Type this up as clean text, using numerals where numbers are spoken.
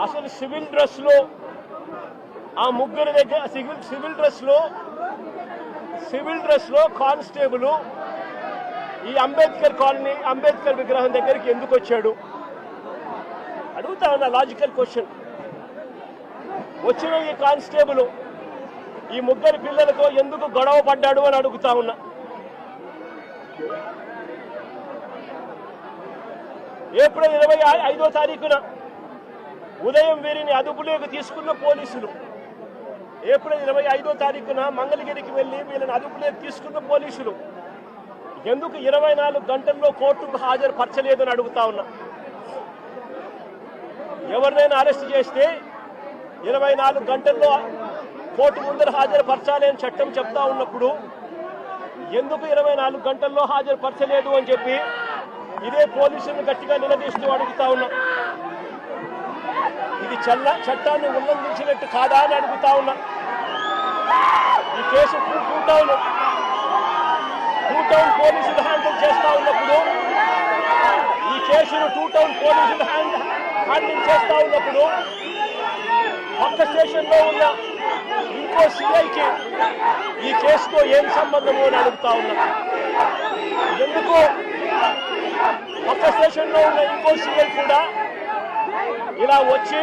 అసలు civil dress లో constable ఈ అంబేద్కర్ విగ్రహం దగ్గరికి ఎందుకు వచ్చాడు అడుగుతా ఉన్నా. Logical question. వచ్చిన ఈ కానిస్టేబుల్ ఈ ముగ్గురు పిల్లలతో ఎందుకు గొడవ పడ్డాడు అని అడుగుతా ఉన్నా. ఏప్రిల్ 25వ తారీఖున ఉదయం వీరిని అదుపులోకి తీసుకున్న పోలీసులు, ఏప్రిల్ 25వ తారీఖున మంగళగిరికి వెళ్లి వీళ్ళని అదుపులోకి తీసుకున్న పోలీసులు ఎందుకు 24 గంటల్లో కోర్టుకు హాజరుపరచలేదని అడుగుతా ఉన్నా. ఎవరినైనా అరెస్ట్ చేస్తే 24 గంటల్లో కోర్టు ముందర హాజరుపరచాలి అని చట్టం చెప్తా ఉన్నప్పుడు ఎందుకు 24 గంటల్లో హాజరుపరచలేదు అని చెప్పి ఇదే పోలీసులను గట్టిగా నిలదీస్తూ అడుగుతా ఉన్నా. ఇది చట్టాన్ని ఉల్లంఘించినట్టు కాదా అని అడుగుతా ఉన్నా. ఈ కేసు టూ టౌన్ పోలీసులు హ్యాండిల్ చేస్తా ఉన్నప్పుడు, ఈ కేసును టూ టౌన్ పోలీసులు హ్యాండిల్ చేస్తా ఉన్నప్పుడు పక్క స్టేషన్లో ఉన్న ఇంకో సిఐకి ఈ కేసుతో ఏం సంబంధము అని అడుగుతా ఉన్నా. ఎందుకు పక్క స్టేషన్లో ఉన్న ఇంకో సిఐ కూడా ఇలా వచ్చి